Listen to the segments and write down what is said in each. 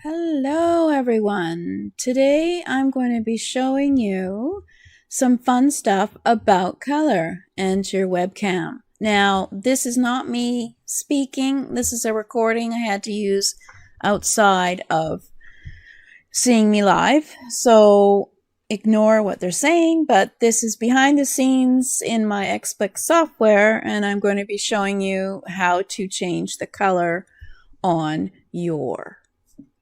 Hello everyone. Today I'm going to be showing you some fun stuff about color and your webcam. Now, this is not me speaking. This is a recording I had to use outside of seeing me live. So ignore what they're saying, but this is behind the scenes in my Xsplit software, and I'm going to be showing you how to change the color on your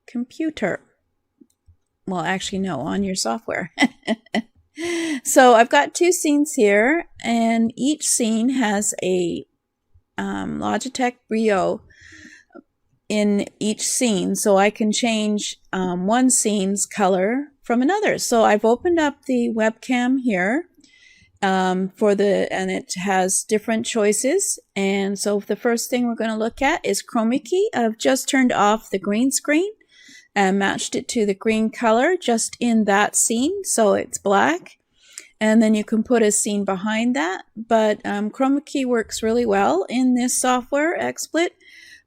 computer. Well, actually, no, on your software. So I've got two scenes here, and each scene has a Logitech Brio in each scene, so I can change one scene's color from another. So I've opened up the webcam here and it has different choices. And so the first thing we're going to look at is chroma key. I've just turned off the green screen and matched it to the green color just in that scene, so it's black. And then you can put a scene behind that, but chroma key works really well in this software, Xsplit,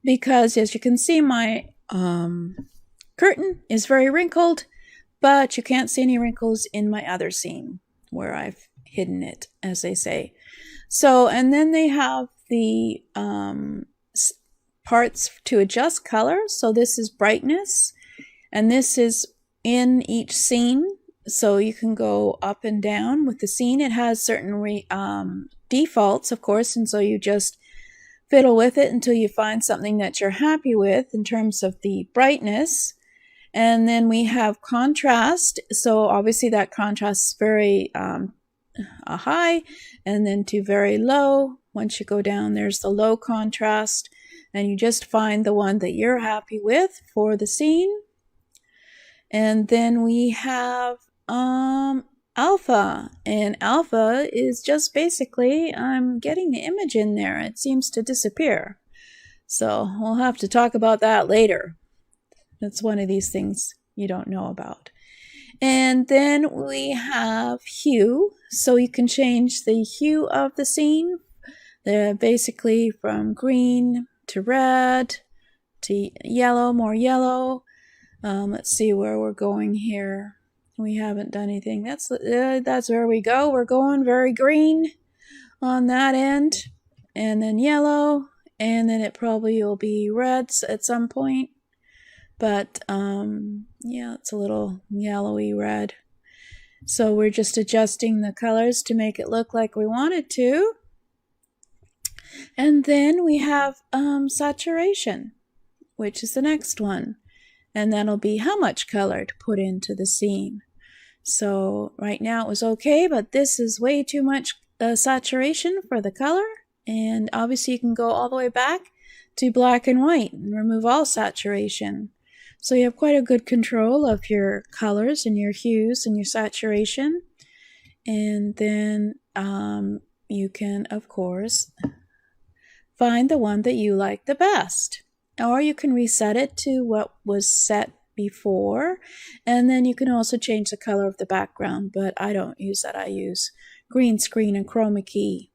because as you can see, my curtain is very wrinkled, but you can't see any wrinkles in my other scene where I've hidden it, as they say. So, and then they have the parts to adjust color. So this is brightness, and this is in each scene. So you can go up and down with the scene. It has certain defaults, of course, and so you just fiddle with it until you find something that you're happy with in terms of the brightness. And then we have contrast. So obviously that contrast is very high, and then to very low. Once you go down, there's the low contrast, and you just find the one that you're happy with for the scene. And then we have alpha, and alpha is just basically I'm getting the image in there. It seems to disappear, so we'll have to talk about that later. That's one of these things you don't know about. And then we have hue, so you can change the hue of the scene. They're basically from green to red to yellow, more yellow. Let's see where we're going here. We haven't done anything. That's where we go. We're going very green on that end, and then yellow, and then it probably will be red at some point. But yeah, it's a little yellowy red. So we're just adjusting the colors to make it look like we want it to. And then we have saturation, which is the next one. And that'll be how much color to put into the scene. So right now it was okay, but this is way too much saturation for the color. And obviously you can go all the way back to black and white and remove all saturation. So you have quite a good control of your colors and your hues and your saturation. And then you can, of course, find the one that you like the best. Or you can reset it to what was set before. And then you can also change the color of the background, but I don't use that. I use green screen and chroma key.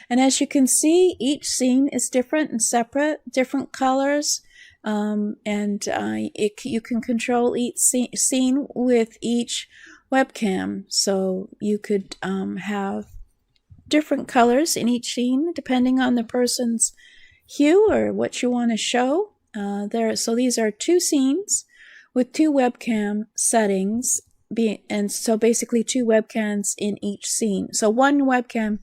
And as you can see, each scene is different and separate, different colors. You can control each scene with each webcam. So you could have different colors in each scene depending on the person's hue or what you want to show. So these are two scenes with two webcam settings, and so basically two webcams in each scene. So one webcam,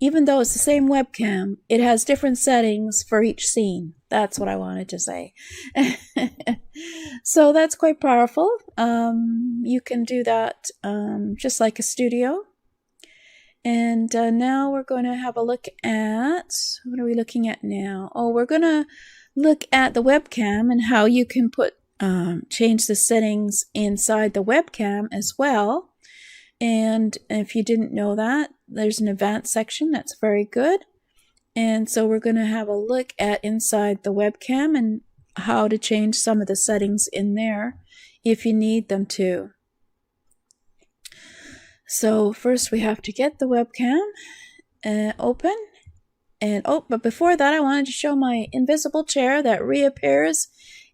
even though it's the same webcam, it has different settings for each scene. That's what I wanted to say. So that's quite powerful. You can do that just like a studio. And now we're going to have a look at, what are we looking at now? Oh, we're going to look at the webcam and how you can change the settings inside the webcam as well. And if you didn't know that, there's an advanced section that's very good. And so we're going to have a look at inside the webcam and how to change some of the settings in there if you need them to. So first we have to get the webcam open. But before that, I wanted to show my invisible chair that reappears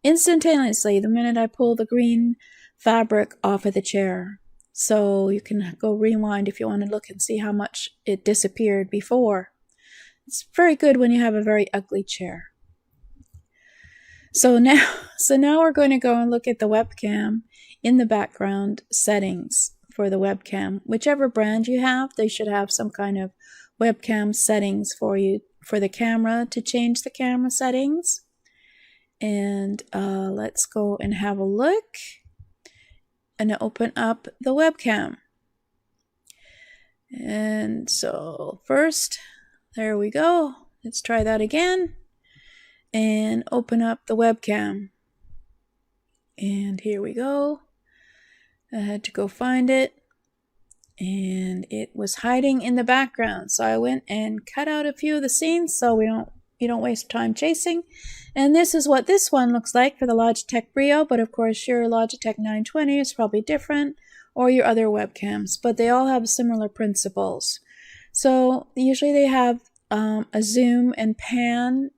instantaneously the minute I pull the green fabric off of the chair. So you can go rewind if you want to look and see how much it disappeared before. It's very good when you have a very ugly chair. So now we're going to go and look at the webcam in the background settings for the webcam. Whichever brand you have, they should have some kind of webcam settings for you for the camera to change the camera settings. And let's go and have a look and open up the webcam. And so first, there we go. Let's try that again. And open up the webcam. And here we go. I had to go find it. And it was hiding in the background. So I went and cut out a few of the scenes so you don't waste time chasing. And this is what this one looks like for the Logitech Brio, but of course your Logitech 920 is probably different, or your other webcams, but they all have similar principles. So usually they have a zoom and pan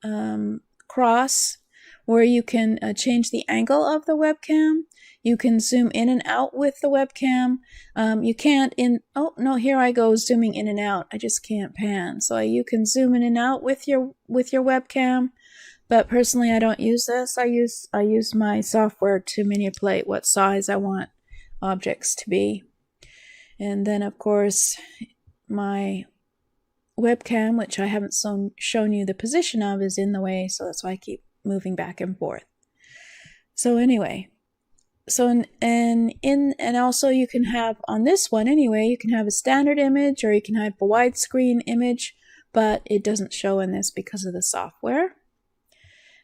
cross where you can change the angle of the webcam. You can zoom in and out with the webcam. You can't oh no, here I go zooming in and out. I just can't pan. So you can zoom in and out with your webcam. But personally, I don't use this. I use my software to manipulate what size I want objects to be. And then of course, my webcam, which I haven't shown you the position of, is in the way, so that's why I keep moving back and forth. So anyway, so and also you can have on this one anyway, you can have a standard image or you can have a widescreen image, but it doesn't show in this because of the software.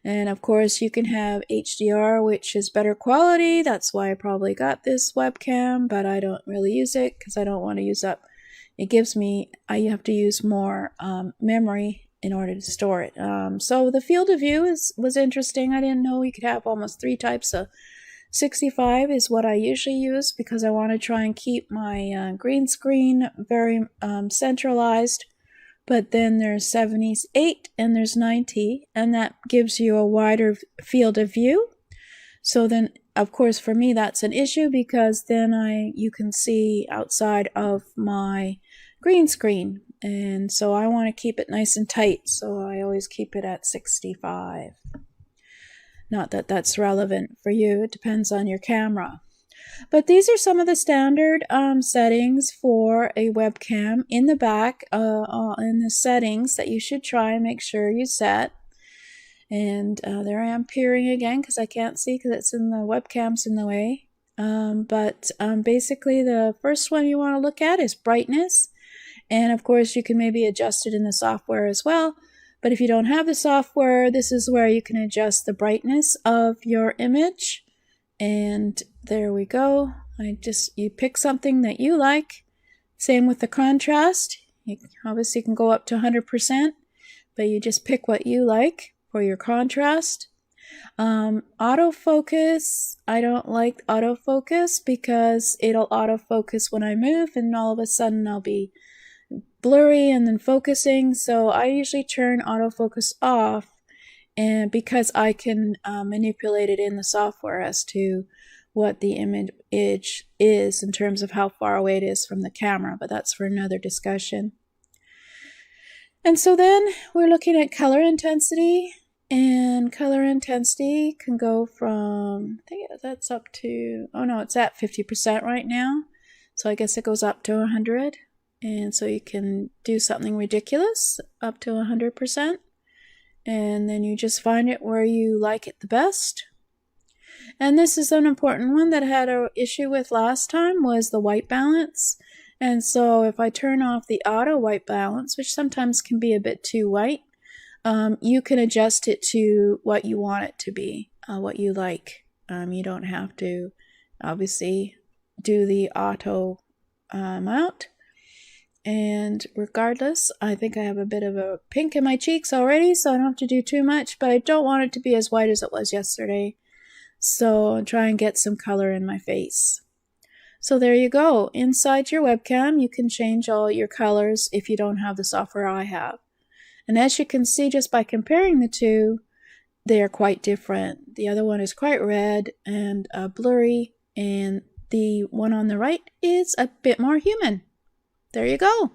And of course you can have HDR, which is better quality. That's why I probably got this webcam, but I don't really use it because I don't want to use up. It gives me, I have to use more memory in order to store it. So the field of view was interesting. I didn't know we could have almost 3 types of 65 is what I usually use because I want to try and keep my green screen very centralized. But then there's 78 and there's 90, and that gives you a wider field of view. So then, of course, for me, that's an issue because then you can see outside of my green screen. And so I want to keep it nice and tight. So I always keep it at 65. Not that that's relevant for you. It depends on your camera. But these are some of the standard settings for a webcam in the back in the settings that you should try and make sure you set. And there I am peering again because I can't see because it's in the webcam's in the way. But basically the first one you want to look at is brightness. And of course you can maybe adjust it in the software as well. But if you don't have the software, this is where you can adjust the brightness of your image. And there we go. You pick something that you like. Same with the contrast. You obviously can go up to 100%, but you just pick what you like for your contrast. Autofocus. I don't like autofocus because it'll autofocus when I move and all of a sudden I'll be blurry and then focusing. So I usually turn autofocus off, and because I can manipulate it in the software as to what the image is in terms of how far away it is from the camera, but that's for another discussion. And so then we're looking at color intensity, and color intensity can go from, I think that's up to, oh no, it's at 50% right now. So I guess it goes up to 100. And so you can do something ridiculous up to 100%. And then you just find it where you like it the best. And this is an important one that I had an issue with last time was the white balance. And so if I turn off the auto white balance, which sometimes can be a bit too white, you can adjust it to what you want it to be, what you like. You don't have to obviously do the auto amount. And regardless, I think I have a bit of a pink in my cheeks already, so I don't have to do too much, but I don't want it to be as white as it was yesterday. So I'll try and get some color in my face. So there you go. Inside your webcam, you can change all your colors if you don't have the software I have. And as you can see just by comparing the two, they are quite different. The other one is quite red and blurry, and the one on the right is a bit more human. There you go.